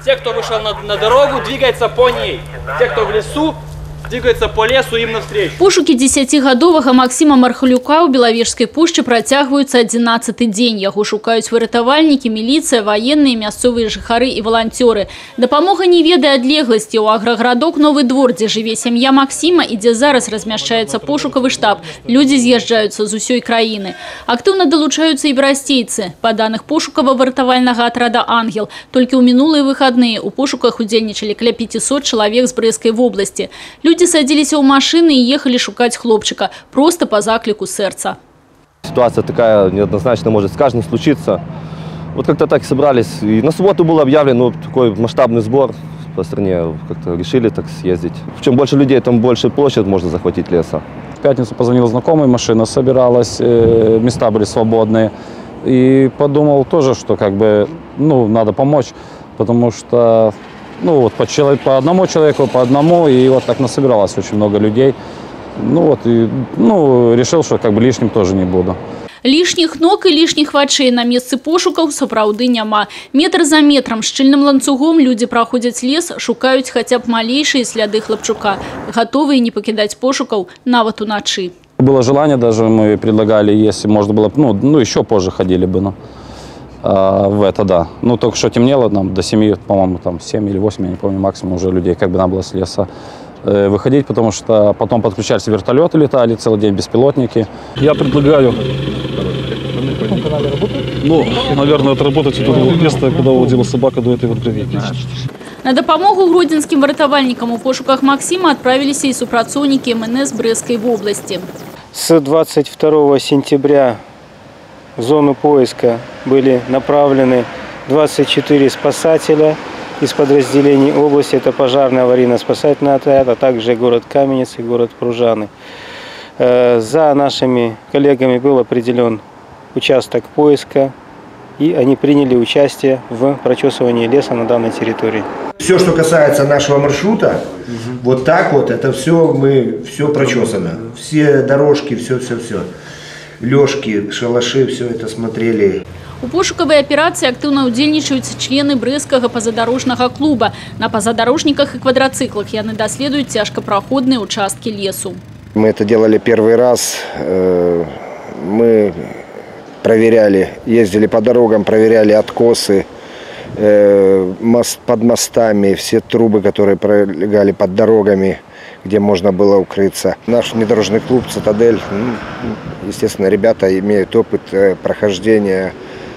Те, кто вышел на дорогу, двигается по ней. Те, кто в лесу, двигаются по лесу им навстречу. Пошуки 10гадовага Максима Мархалюка у Беловежской пушчы працягваюцца 11-й дзень. Яго шукаюць выратавальнікі, міліцыя, военные, мясцовыя жыхары і валанцёры. Дапамога не ведае адлегласці. У аграгарадок Новы двор, дзе жыве сям'я Максима і дзе зараз размяшчаецца пошукавы штаб. Людзі з'язджаюцца з усёй краіны. Актыўна далучаюцца і берасцейцы. Па даных пошукава-выратавальнага атрада «Ангел», толькі ў мінулыя выхадныя у пошуках удзельнічалі каля 500 чалавек з Брэсцкай вобласці. Люди садились в машины и ехали шукать хлопчика просто по заклику сердца. Ситуация такая неоднозначно может с каждым случиться. Вот как-то так собрались. И на субботу был объявлен такой масштабный сбор по стране. Как-то решили так съездить. Чем больше людей, тем больше площадь можно захватить леса. В пятницу позвонил знакомый, машина собиралась, места были свободные. И подумал тоже, что как бы, надо помочь, потому что по одному человеку, по одному, и вот так насобиралось очень много людей. Решил, что как бы лишним тоже не буду. Лишних ног и лишних вачей на месцы пошукаў сапраўды няма. Метр за метром, шчыльным ланцугом люди проходят лес, шукаюць хотя бы малейшие следы хлопчука, готовые не покидать пошукаў нават уначы. Было желание, даже мы предлагали, если можно было, еще позже ходили бы, да. Только что темнело, нам до 7, по-моему, 7 или 8, я не помню, максимум уже людей как бы надо было с леса выходить, потому что потом подключались вертолеты, летали целый день, беспилотники. Я предлагаю, наверное, отработать это место, куда уводила собака до этой гравейки. На дапамогу гродзенским выратавальнікам у пошуках Максима отправились и супрацоўнікі МНС Брэсцкай вобласти. С 22 сентября в зону поиска были направлены 24 спасателя из подразделений области. Это пожарный аварийно-спасательный отряд, а также город Каменец и город Пружаны. За нашими коллегами был определен участок поиска, и они приняли участие в прочесывании леса на данной территории. Все, что касается нашего маршрута, вот так вот, это все прочесано. Все дорожки, все. Лёжки, шалаши, все это смотрели. У пошукавай аперацыі актыўна ўдзельнічаюць члены Брэсцкага пазадарожнага клуба. На пазадарожніках и квадроциклах яны даследуюць цяжкапраходныя участки лесу. Мы это делали первый раз. Мы проверяли, ездили по дорогам, проверяли откосы под мостами, все трубы, которые пролегали под дорогами, где можно было укрыться. Наш внедорожный клуб «Цитадель», естественно, ребята имеют опыт прохождения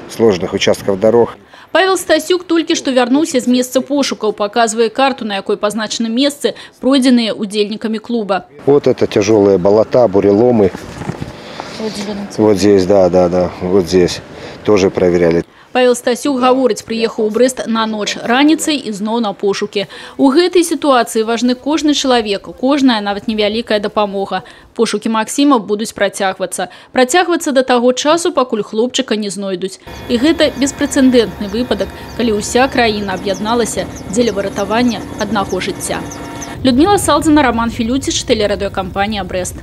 сложных участков дорог. Павел Стасюк только что вернулся с места пошуков, показывая карту, на якой позначены месцы, пройденные удельниками клуба. Вот это тяжелые болота, буреломы. Вот здесь, да, вот здесь тоже проверяли. Павел Стасюк гаворыць, приехал у Брэст на ночь, раніцай и зноў на пошуки. У гэтай ситуации важны кожны человек, кожная, нават невялікая дапамога. Пошуки Максима будуць працягвацца. Працягвацца до таго часу, пакуль хлопчыка не знойдуць. І гэта беспрэцэдэнтны выпадак, калі ўся краіна аб'ядналася дзеля выратавання аднаго жыцця. Людмила Салдзіна, Роман Філюціч, телерадиокомпания «Брест».